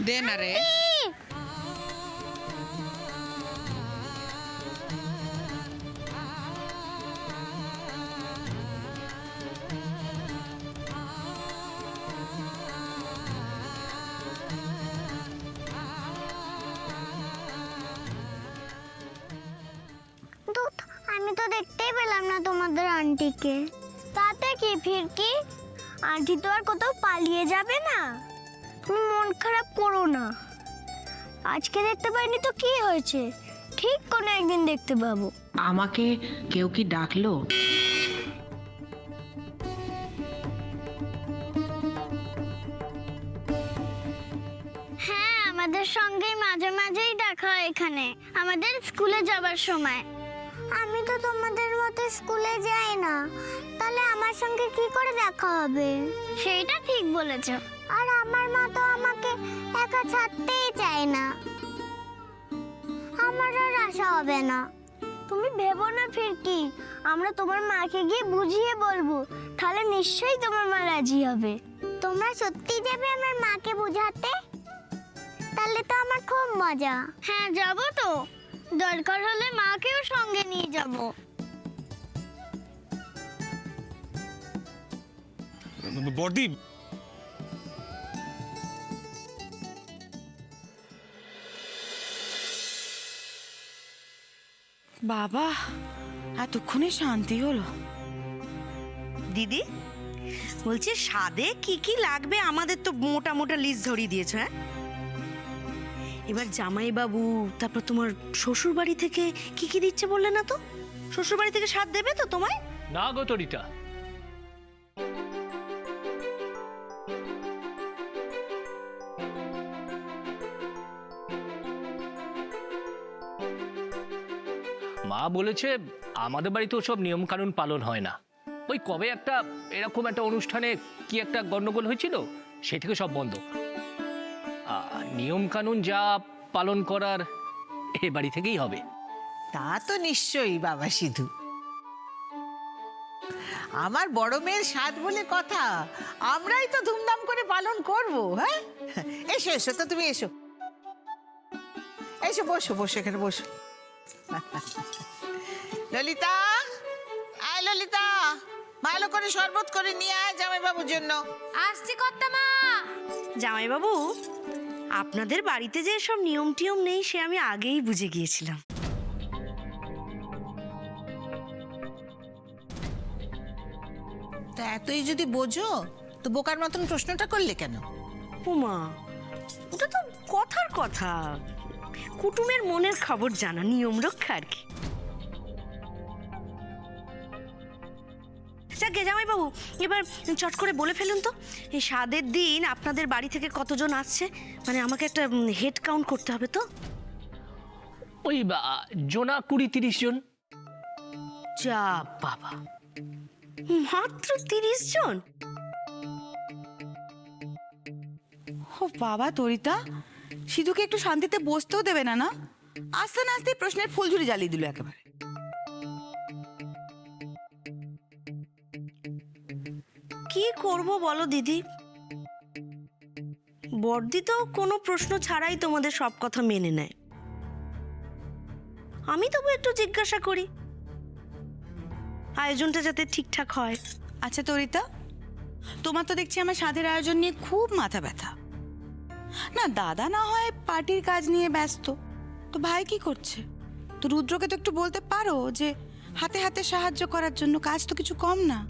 দে না রে। আমি তো দেখতেই পেলাম না তোমাদের আন্টিকে। তাতে কি ফিরকি, আন্টি তো আর কোথাও পালিয়ে যাবে না। তুমি মন খারাপ করো না, আজকে দেখতে পাইনি তো কি হয়েছে, ঠিক কোনো একদিন দেখতে পাবো। আমাকে কেউ কি ডাকলো? হ্যাঁ, আমাদের সঙ্গেই মাঝে মাঝেই দেখা হয় এখানে, আমাদের স্কুলে যাবার সময়। আমি তো তোমাদের মতো স্কুলে যাই না, তাহলে আমার সঙ্গে কি করে দেখা হবে? সেইটা ঠিক বলেছ। আর আমার মা তো আমাকে একা ছাড়তেই চায় না, আমার আর আশা হবে না। তুমি ভেবো না ফিরকি, আমরা তোমার মাকে গিয়ে বুঝিয়ে বলবো, তাহলে নিশ্চয়ই তোমার মা রাজি হবে। তোমরা সত্যি যাবে আমার মাকে বুঝাতে? তাহলে তো আমার খুব মজা। হ্যাঁ, যাব তো, দরকার হলে মাকেও সঙ্গে নিয়ে যাব। বড়দি, বাবা, এতক্ষণে শান্তি হলো। দিদি বলছি, স্বাদে কি কি লাগবে আমাদের তো মোটা মোটা লিস্ট ধরিয়ে দিয়েছো। হ্যাঁ, এবার জামাইবাবু, তারপর তোমার শ্বশুর বাড়ি থেকে কি কি দিচ্ছে বললে না তো? শ্বশুর বাড়ি থেকে স্বাদ দেবে তো তোমায়? না গো তরিতা, মা বলেছে আমাদের বাড়িতে সব নিয়ম কানুন পালন হয় না। ওই কবে একটা এরকম একটা অনুষ্ঠানে কি একটা গন্ডগোল হয়েছিল, সে থেকে সব বন্ধ। নিয়ম কানুন যা পালন করার এ বাড়ি থেকেই হবে। তা তো নিশ্চয়ই বাবা সিধু, আমার বড় মেয়ের স্বাদ বলে কথা, আমরাই তো ধুমধাম করে পালন করব। হ্যাঁ, এসো এসো তো, তুমি এসো এসো, বসো বসো, এখানে বসো। ললিতা, আয় ললিতা, ভালো করে শরবত করে নিয়ে আয় জামাইবাবুর জন্য। আসছি কর্তামা। জামাইবাবু, আপনাদের বাড়িতে যে সব নিয়ম টিয়ম নেই সে আমি আগেই বুঝে গিয়েছিলাম। তা এতই যদি বোঝো তো বোকার মতন প্রশ্নটা করলে কেন? উমা, ওটা তো কথার কথা, কুটুমের মনের খবর জানা, নিয়ম রক্ষা আর কি। যাকে জামাইবাবু, এবার চট করে বলে ফেলুন তো, এই স্বাদের দিন আপনাদের বাড়ি থেকে কতজন আসছে? মানে আমাকে একটা হেড কাউন্ট করতে হবে তো। ওই জোনা 20-30 জন। যা বাবা, মাত্র 30 জন? ও বাবা তরিতা, সিধুকে একটু শান্তিতে বসতেও দেবে না না? আস্তে না আস্তে প্রশ্নের ফুলঝুরি জ্বালিয়ে দিল একেবারে। কি করব বলো দিদি, বর্দি তো কোনো প্রশ্ন ছাড়াই তোমাদের সব কথা মেনে নেয়। আমি তবু একটু জিজ্ঞাসা করি, আয়োজনটা যাতে ঠিকঠাক হয়। আচ্ছা তরিতা, তোমার তো দেখছি আমার স্বাদের আয়োজন নিয়ে খুব মাথা ব্যথা। না দাদা না হয় পার্টির কাজ নিয়ে ব্যস্ত, তো ভাই কি করছে? তো রুদ্রকে তো একটু বলতে পারো যে হাতে হাতে সাহায্য করার জন্য, কাজ তো কিছু কম না।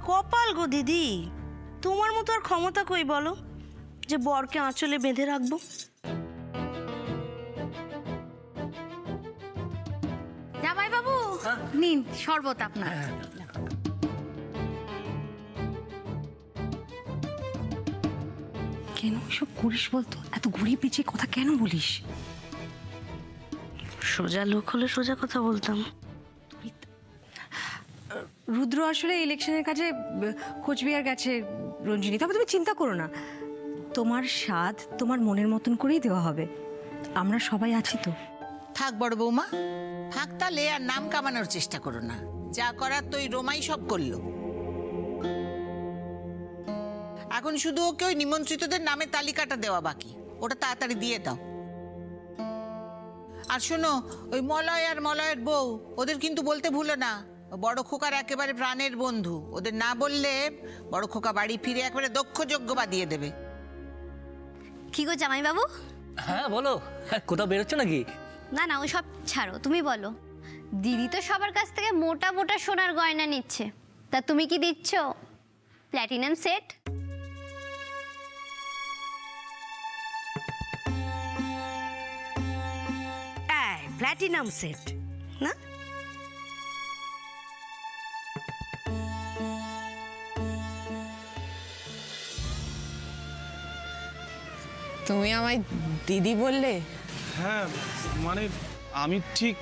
কপাল গো দিদি, তোমার মতো আর ক্ষমতা কই বলো যে বরকে আঁচলে বেঁধে রাখবো? জামাইবাবু, নিন শরবত আপনার। কেন সব করিস বলতো? এত ঘুরিয়ে পেঁচিয়ে কথা কেন বলিস? সোজা লোক হলে সোজা কথা বলতাম। রুদ্র আসলে ইলেকশনের কাজে কোচবিহার গেছে রঞ্জিনী, তবে তুমি চিন্তা করো না, তোমার স্বাদ তোমার মনের মতন করেই দেওয়া হবে, আমরা সবাই আছি তো। থাক বড় বৌমা, থাক তাহলে, আর নাম কামানোর চেষ্টা করো না, যা করার তো ওই রোমাই সব করলো। এখন শুধু ওকে ওই নিমন্ত্রিতদের নামের তালিকাটা দেওয়া বাকি, ওটা তাড়াতাড়ি দিয়ে দাও। আর শোনো, ওই মলয় আর মলয়ের বউ, ওদের কিন্তু বলতে ভুলো না, বড় খোকার একেবারে প্রাণের বন্ধু। ওদের না বললে বড় খোকা বাড়ি ফিরে একেবারে দক্ষ যোগ্য বাদিয়ে দেবে। কি গো জামাইবাবু? হ্যাঁ বলো, কোথাও বেরোচ্ছ নাকি? না না, ওসব ছাড়ো, তুমি বলো। দিদি তো সবার কাছ থেকে মোটা মোটা সোনার গয়না নিচ্ছে, তা তুমি কি দিচ্ছ? Platinum set? প্ল্যাটিনাম সেট না? তুমি আমায় দিদি বললে? হ্যাঁ মানে আমি ঠিক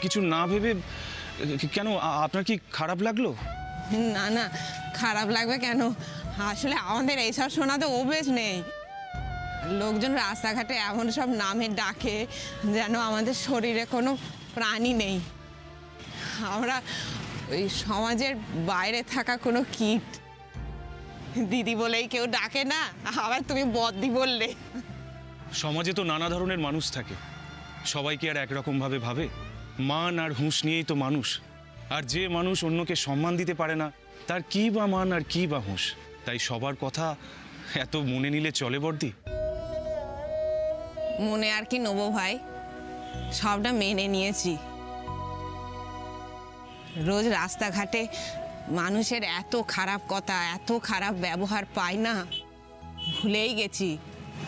কিছু না ভেবে, কেন আপনার কি খারাপ লাগলো? না না, খারাপ লাগবে কেন? আসলে আমাদের এইসব শোনাতে অভ্যেস নেই। লোকজন রাস্তাঘাটে এমন সব নামে ডাকে যেন আমাদের শরীরে কোনো প্রাণী নেই। আমরা ওই সমাজের বাইরে থাকা কোনো কীট। দিদি বলেই কেউ ডাকে না, আবার তুমি বদ্দি বললে। সমাজে তো নানা ধরনের মানুষ থাকে, সবাই কি আর একরকমভাবে ভাবে? মান আর হুঁশ নিয়েই তো মানুষ। আর যে মানুষ অন্যকে সম্মান দিতে পারে না, তার কি বা মান আর কি বা হুঁশ? তাই সবার কথা এত মনে নিলে চলে বর্দি? মনে আর কি নেবো ভাই, সবটা মেনে নিয়েছি। রোজ রাস্তাঘাটে মানুষের এত খারাপ কথা, এত খারাপ ব্যবহার পাই না, ভুলেই গেছি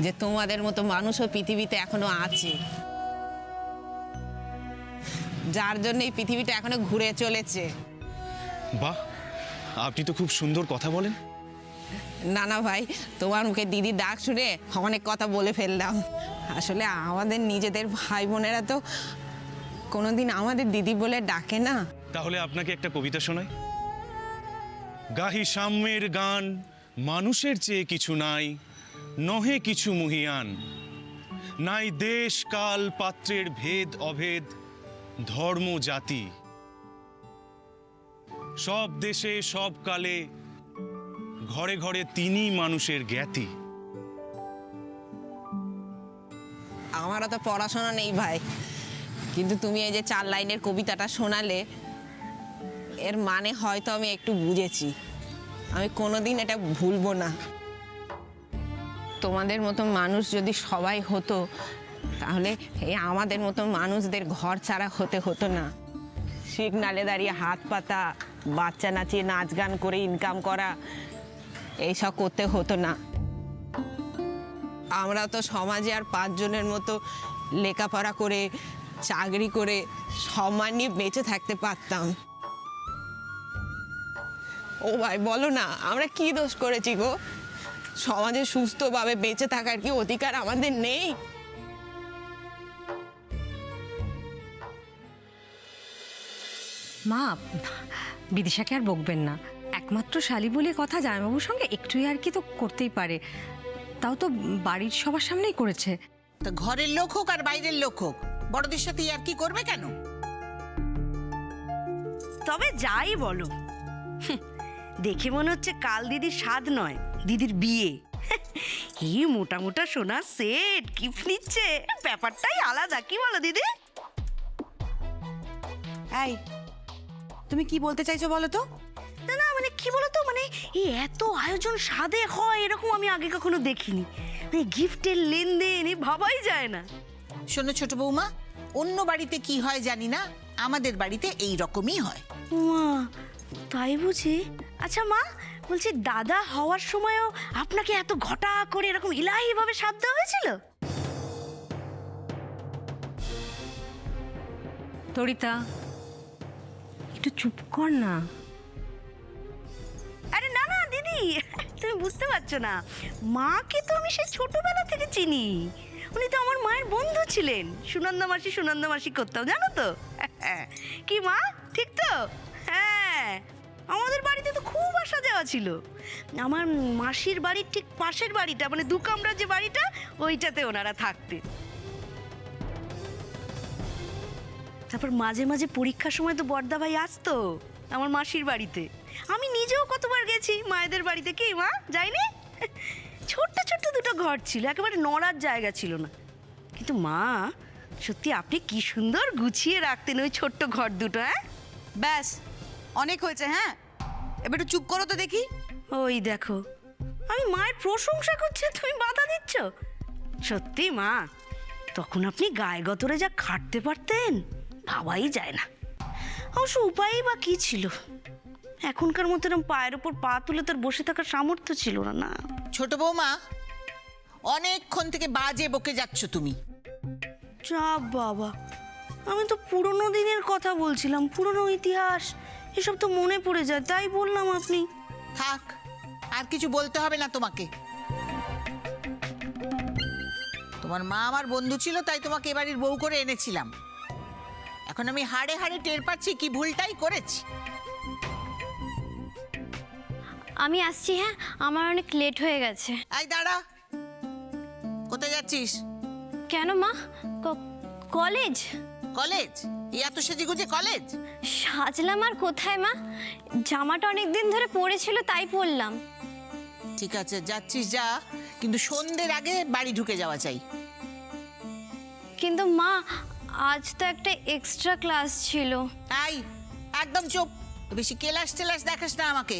যে তোমাদের মতো মানুষও পৃথিবীতে এখনো আছে, যার জন্য এই পৃথিবীটা এখনো ঘুরে চলেছে। বাহ, আপনি তো খুব সুন্দর কথা বলেন। না না ভাই, তোমার মুখে দিদি ডাক শুনে অনেক কথা বলে ফেললাম। আসলে আমাদের নিজেদের ভাই বোনেরা তো কোনোদিন আমাদের দিদি বলে ডাকে না। তাহলে আপনাকে একটা কবিতা শোনাই। গাহি সাম্যের গান, মানুষের চেয়ে কিছু নাই, নহে কিছু মহিয়ান। নাই দেশ কাল পাত্রের ভেদ অভেদ, ধর্ম জাতি। সব দেশে সব কালে, ঘরে ঘরে তিনি মানুষের জ্ঞাতি। আমারও তো পড়াশোনা নেই ভাই, কিন্তু তুমি এই যে 4 লাইনের কবিতাটা শোনালে, এর মানে হয়তো আমি একটু বুঝেছি। আমি কোনোদিন এটা ভুলবো না। তোমাদের মতো মানুষ যদি সবাই হতো, তাহলে এই আমাদের মতো মানুষদের ঘর ছাড়া হতে হতো না। সিগনালে দাঁড়িয়ে হাত পাতা, বাচ্চা নাচিয়ে নাচ গান করে ইনকাম করা, এইসব করতে হতো না। আমরা তো সমাজে আর 5 জনের মতো লেখাপড়া করে, চাকরি করে, সম্মান নিয়ে বেঁচে থাকতে পারতাম। ও ভাই বলো না, আমরা কি দোষ করেছি গো? সমাজে সুস্থভাবে বেঁচে থাকার কি অধিকার আমাদের নেই? মা, বিদিশাকে আর বকবেন না। একমাত্র শালি বলে কথা, জামাইবাবুর সঙ্গে একটু আর কি তো করতেই পারে, তাও তো বাড়ির সবার সামনেই করেছে। তা ঘরের লোক হোক আর বাইরের লোক হোক, বড়দের সাথে আর কি করবে কেন? তবে যাই বলো, দেখে মনে হচ্ছে কাল দিদির স্বাদ নয়, দিদির বিয়ে। কি মোটা মোটা সোনার সেট গিফট নিচ্ছে, ব্যাপারটাই আলাদা, কি বলো দিদি? এই, তুমি কি বলতে চাইছো বলো তো? না না, মানে কি বলতো, মানে এই এত আয়োজন স্বাদে হয় এরকম আমি আগে কখনো দেখিনি। মানে গিফটের লেনদেন ভাবাই যায় না। শোনো ছোট বৌমা, অন্য বাড়িতে কি হয় জানি না, আমাদের বাড়িতে এই রকমই হয়। মা, তাই বুঝি? আচ্ছা মা, বলছি দাদা হওয়ার সময়ও আপনাকে এত ঘটা করে এরকম ইলাহি ভাবে স্বাদ দেওয়া হয়েছিল? তরিতা, একটু চুপ কর না। আরে না না দিদি, তুমি বুঝতে পারছো না, মাকে তো আমি সেই ছোটবেলা থেকে চিনি। উনি তো আমার মায়ের বন্ধু ছিলেন, সুনন্দা মাসি করতাম, জানো তো? কি মা, ঠিক তো? হ্যাঁ, আমাদের বাড়িতে তো খুব আসা যাওয়া ছিল। আমার মাসির বাড়ির ঠিক পাশের বাড়িটা, মানে 2 কামরার যে বাড়িটা, ওইটাতে ওনারা থাকতেন। তারপর মাঝে মাঝে পরীক্ষার সময় তো বড়দা ভাই আসতো আমার মাসির বাড়িতে। আমি নিজেও কতবার গেছি মায়েদের বাড়িতে, কি মা যাইনি? ছোট্ট ছোট্ট দুটো ঘর ছিল, একেবারে নড়ার জায়গা ছিল না। কিন্তু মা, সত্যি আপনি কি সুন্দর গুছিয়ে রাখতেন ওই ছোট্ট ঘর দুটো। হ্যাঁ, ব্যাস অনেক হয়েছে। হ্যাঁ, এবার একটু চুপ করো তো দেখি। ওই দেখো, আমি মায়ের প্রশংসা করছি, তুমি বাধা দিচ্ছ। সত্যি মা, তখন আপনি গায়ে গতরে যা খাটতে পারতেন ভাবাই যায় না। অবশ্য উপায়ই বা কি ছিল? এখনকার মতো এরকম পায়ের উপর পা তুলে তার বসে থাকার সামর্থ্য ছিল না। না ছোট বৌমা, অনেকক্ষণ থেকে বাজে বকে যাচ্ছ তুমি। যা বাবা, আমি তো পুরনো দিনের কথা বলছিলাম, পুরনো ইতিহাস এসব তো মনে পড়ে যায়, তাই বললাম। আপনি থাক, আর কিছু বলতে হবে না তোমাকে। তোমার মা আমার বন্ধু ছিল, তাই তোমাকে এ বাড়ির বউ করে এনেছিলাম। এখন আমি হাড়ে হাড়ে টের পাচ্ছি কি ভুলটাই করেছি। আমি আসছি, হ্যাঁ, আমার অনেক লেট হয়ে গেছে। আই দাঁড়া, কোথায় যাচ্ছিস? কেন মা? কলেজ? কলেজ? এই এত সেজেগুজে কলেজ? সাজলাম আর কোথায় মা, জামাটা অনেক দিন ধরে পড়েছিল তাই পরলাম। ঠিক আছে, যাচ্ছিস যা, কিন্তু সন্ধ্যের আগে বাড়ি ঢুকে যাওয়া চাই। কিন্তু মা, আজ তো একটা এক্সট্রা ক্লাস ছিল। আই একদম চুপ, বেশি কেলাস টেলাস দেখাস না আমাকে।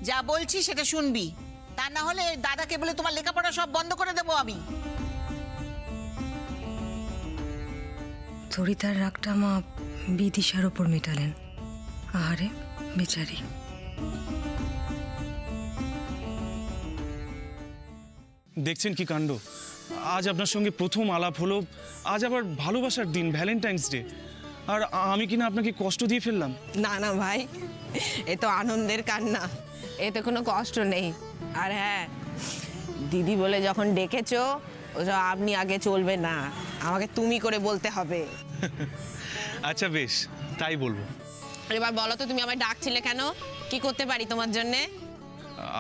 যা বলছি সেটা শুনবি, তা না হলে দাদাকে বলে তোমার লেখাপড়া সব বন্ধ করে দেবো আমি। তরিতার রাগটা মা বিদিশার ওপর মেটালেন। আহারে বেচারি। দেখছেন কি কাণ্ড, আজ আপনার সঙ্গে প্রথম আলাপ হলো, আজ আবার ভালোবাসার দিন, ভ্যালেন্টাইন্স ডে, আর আমি কিনা আপনাকে কষ্ট দিয়ে ফেললাম। না না ভাই, এ তো আনন্দের কান্না, এতে কোনো কষ্ট নেই। আর হ্যাঁ, দিদি বলে যখন ডেকেছো, ওসব আপনি আগে চলবে না, আমাকে তুমি করে বলতে হবে। আচ্ছা বেশ, তাই বলবো। এবার বলো তো, তুমি আমায় ডাকছিলে কেন? কি করতে পারি তোমার জন্যে?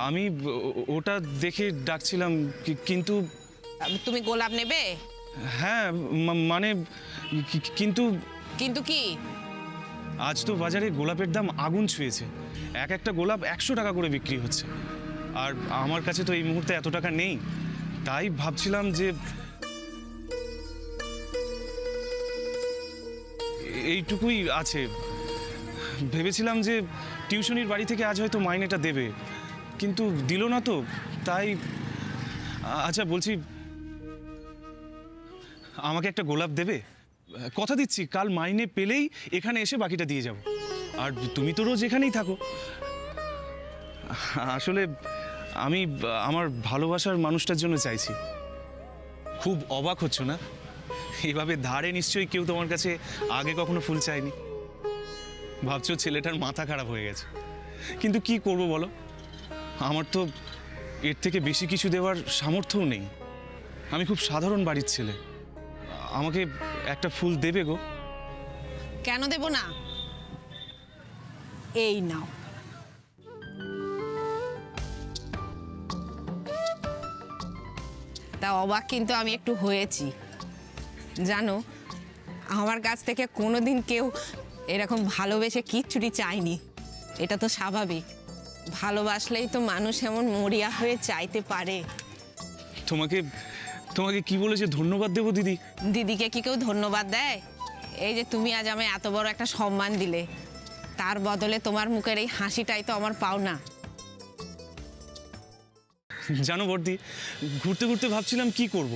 আমি ওটা দেখে ডাকছিলাম, কিন্তু তুমি গোলাপ নেবে? হ্যাঁ মানে কিন্তু কিন্তু কি? আজ তো বাজারে গোলাপের দাম আগুন ছুঁয়েছে। এক একটা গোলাপ 100 টাকা করে বিক্রি হচ্ছে, আর আমার কাছে তো এই মুহূর্তে এত টাকা নেই। তাই ভাবছিলাম যে এইটুকুই আছে। ভেবেছিলাম যে টিউশনির বাড়ি থেকে আজ হয়তো মাইনেটা দেবে, কিন্তু দিল না তো। তাই আচ্ছা বলছি, আমাকে একটা গোলাপ দেবে? কথা দিচ্ছি, কাল মাইনে পেলেই এখানে এসে বাকিটা দিয়ে যাব। আর তুমি তো রোজ এখানেই থাকো। আসলে আমি আমার ভালোবাসার মানুষটার জন্য চাইছি। খুব অবাক হচ্ছ না? এভাবে ধারে নিশ্চয়ই কেউ তোমার কাছে আগে কখনো ফুল চায়নি। ভাবছো ছেলেটার মাথা খারাপ হয়ে গেছে, কিন্তু কি করব বলো, আমার তো এর থেকে বেশি কিছু দেওয়ার সামর্থ্যও নেই। আমি খুব সাধারণ বাড়ির ছেলে, আমাকে একটা ফুল দেবে গো? কেন দেব না? এই নাও। তা অবাক কিন্তু আমি একটু হয়েছি জানো, আমার কাছ থেকে কোনোদিন কেউ এরকম ভালোবেসে কিচ্ছুটি চায়নি। এটা তো স্বাভাবিক, ভালোবাসলেই তো মানুষ এমন মরিয়া হয়ে চাইতে পারে। তোমাকে তোমাকে কি বলে যে ধন্যবাদ দেবো দিদি? দিদিকে কি কেউ ধন্যবাদ দেয়? এই যে তুমি আজ আমায় এত বড় একটা সম্মান দিলে, তার বদলে তোমার মুখের এই হাসিটাই তো আমার পাওনা। জানো বর্দি, ঘুরতে ঘুরতে ভাবছিলাম কি করব।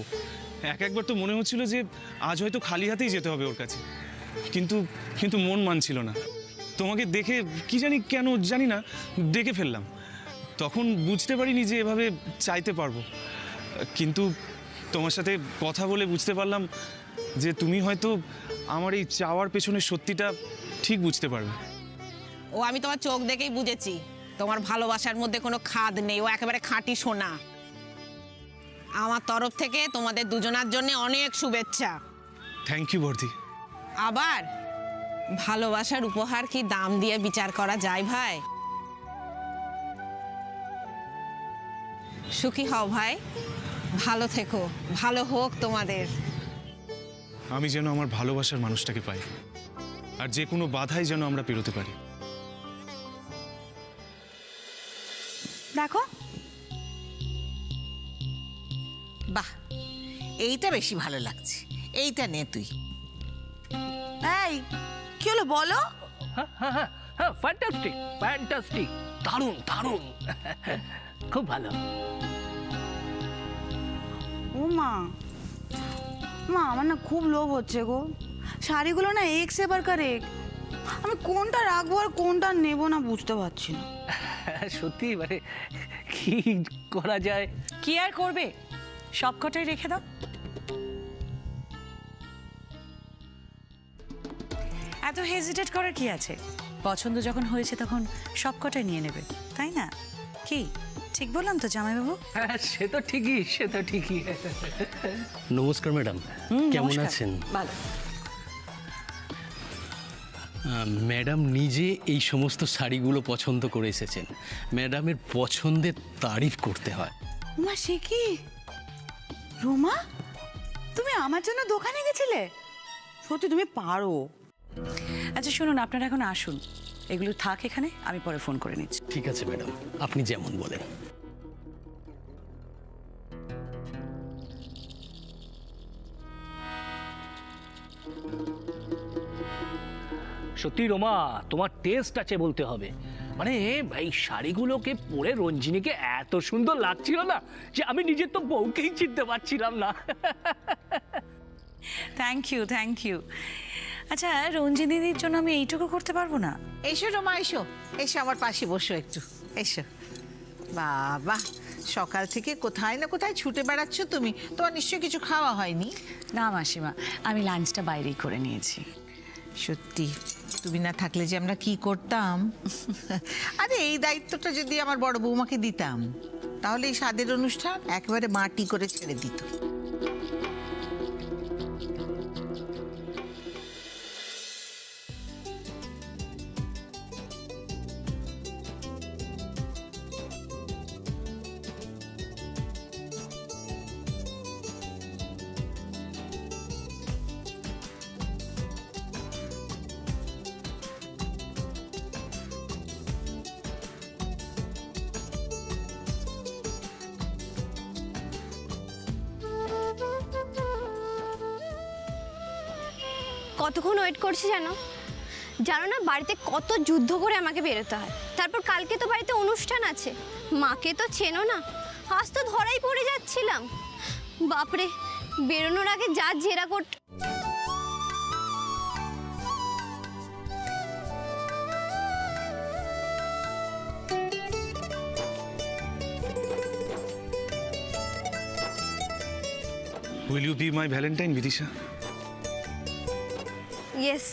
একবার তো মনে হচ্ছিল যে আজ হয়তো খালি হাতেই যেতে হবে ওর কাছে, কিন্তু কিন্তু মন মানছিল না। তোমাকে দেখে কি জানি কেন জানি না ডেকে ফেললাম। তখন বুঝতে পারিনি যে এভাবে চাইতে পারবো, কিন্তু তোমার সাথে কথা বলে বুঝতে পারলাম যে তুমি হয়তো আমার এই চাওয়ার পেছনের সত্যিটা ঠিক বুঝতে পারবে। ও আমি তোমার চোখ দেখেই বুঝেছি, তোমার ভালোবাসার মধ্যে কোনো খাদ নেই, ও একেবারে খাঁটি সোনা। আমার তরফ থেকে তোমাদের দুজনার জন্য অনেক শুভেচ্ছা। থ্যাংক ইউ বর্দি। আবার ভালোবাসার উপহার কি দাম দিয়ে বিচার করা যায় ভাই? সুখী হও ভাই, ভালো থেকো, ভালো হোক তোমাদের। আমি যেন আমার ভালোবাসার মানুষটাকে পাই, আর যে কোনো বাধাই যেন আমরা পেরোতে পারি। দেখো। বাহ, এইটা বেশি ভালো লাগছে, এইটা নে তুই। এই কি হলো বলো? হ্যাঁ হ্যাঁ হ্যাঁ হ্যাঁ, ফ্যান্টাস্টিক ফ্যান্টাস্টিক, দারুণ দারুণ, খুব ভালো। ও মা, মা আমার না খুব লোভ হচ্ছে গো। শাড়িগুলো না এক সেবার কার এক, আমি কোনটা রাখবো আর কোনটা নেবো না বুঝতে পারছি না। সত্যি মানে কি করা যায়? কি আর করবে, সবকটাই রেখে দাও। এত হেজিটেট করার কি আছে? পছন্দ যখন হয়েছে তখন সবকটাই নিয়ে নেবে, তাই না? কি ঠিক বললাম তো জামাইবাবু? হ্যাঁ, সে তো ঠিকই, সে তো ঠিকই। নমস্কার ম্যাডাম, কেমন নমস্কার। আছেন? ভালো। ম্যাডাম নিজে এই সমস্ত শাড়িগুলো পছন্দ করে এসেছেন। ম্যাডামের পছন্দের তারিফ করতে হয়। মা সে কি, রোমা তুমি আমার জন্য দোকানে গেছিলে? সত্যি তুমি পারো। আচ্ছা শুনুন, আপনারা এখন আসুন, এগুলো থাক এখানে, আমি পরে ফোন করে নিচ্ছি। ঠিক আছে ম্যাডাম, আপনি যেমন বলেন। সত্যি রোমা, তোমার টেস্ট আছে বলতে হবে। মানে এই শাড়িগুলোকে পরে রঞ্জিনীকে এত সুন্দর লাগছিল না যে আমি নিজের তো বউকেই চিনতে পারছিলাম না। Thank you, thank you. আচ্ছা রঞ্জিনী দিদির জন্য আমি এইটুকু করতে পারবো না? এসো রোমা, এসো এসো আমার পাশে বসো একটু, এসো। বাবা, সকাল থেকে কোথায় না কোথায় ছুটে বেড়াচ্ছ তুমি, তোমার নিশ্চয়ই কিছু খাওয়া হয়নি। না মাসিমা, আমি লাঞ্চটা বাইরেই করে নিয়েছি। সত্যি তুমি না থাকলে যে আমরা কি করতাম। আরে এই দায়িত্বটা যদি আমার বড় বৌমাকে দিতাম, তাহলে এই স্বাদের অনুষ্ঠান একেবারে মাটি করে ছেড়ে দিত। কতক্ষণ ওয়েট করছি জানো? জানো না বাড়িতে কত যুদ্ধ করে আমাকে বেরোতে হয়। তারপর কালকে তো বাড়িতে অনুষ্ঠান আছে, মাকে তো চেনো না, আজ তো ধরাই পড়ে যাচ্ছিলাম। বাপরে, বেরোনোর আগে যা জেরা করতে। Will you be my Valentine Bidisha? Yes.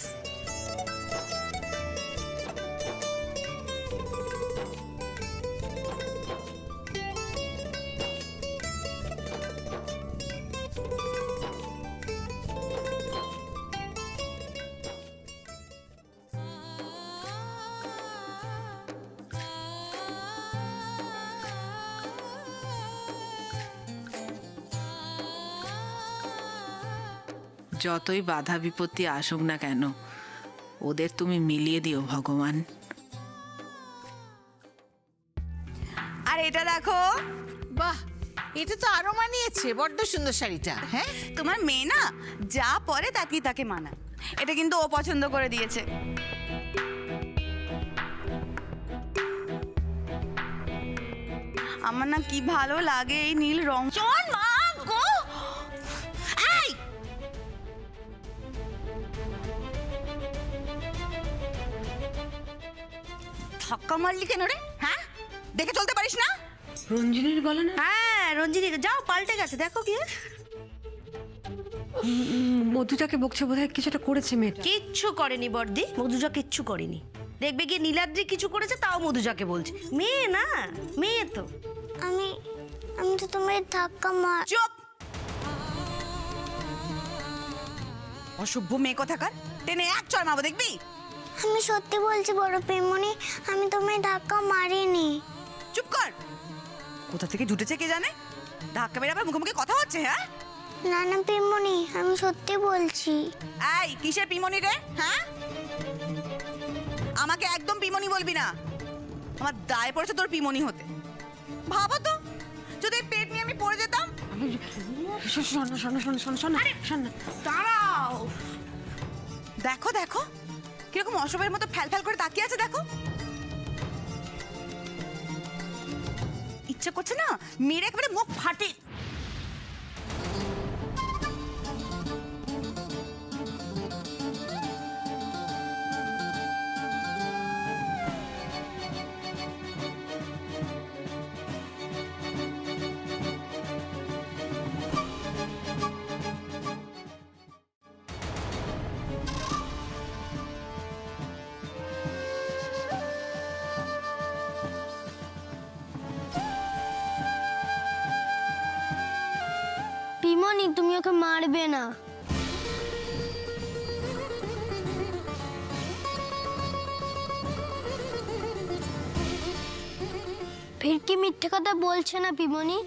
যতই বাধা বিপত্তি আসুক না কেন, ওদের তুমি মিলিয়ে দিও ভগবান। আর এটা দেখো, বাহ, এটা তো আরো মানিয়েছে, বড্ড সুন্দর শাড়িটা। হ্যাঁ, তোমার মেয়ে না যা পরে তাকেই তাকে মানা। এটা কিন্তু ও পছন্দ করে দিয়েছে। আমার না কি ভালো লাগে এই নীল রং। চল মা গো। এই ধাক্কা মারলি কেন রে? হ্যাঁ, দেখে চলতে পারিস না? রঞ্জিনীর গলা না? হ্যাঁ রঞ্জিনী, যাও পাল্টে গেছে, দেখো কি। মধুটাকে বকছে, বোধহয় কিছুটা করেছে মেয়েটা। কিচ্ছু করেনি বর্দি, মধুজা কিচ্ছু করেনি। দেখবে গিয়ে নীলাদ্রি কিছু করেছে, তাও মধুজাকে বলছে। মেয়ে না, মেয়ে তো। আমি তো তোমার ধাক্কা মার। চুপ! অসভ্য মেয়ে কোথাকার, টেনে এক চড় মারবো দেখবি। আমি সত্যি বলছি বড় পিমনি, আমি তোমায় ধাক্কা মারিনি। চুপ কর! কোথা থেকে জুটেছে কে জানে, ধাক্কা মেরে আবার মুখে মুখে কথা হচ্ছে। হ্যাঁ না না পিমনি, আমি সত্যি বলছি। এই কিসের পিমনি রে? হ্যাঁ, আমাকে একদম পিমনি বলবি না, আমার দায় পড়েছে তোর পিমনি হতে। ভাবো তো যদি এই পেট নিয়ে আমি পড়ে যেতাম। দাঁড়াও, দেখো দেখো কিরকম অসবের মতো ফ্যাল করে তাকিয়ে আছে দেখো। ইচ্ছা করছে না মেরে একেবারে মুখ ফাটে। পিমনি, তুমি ওকে মারবে না। ফিরকি মিথ্যে কথা বলছে না পিমনি।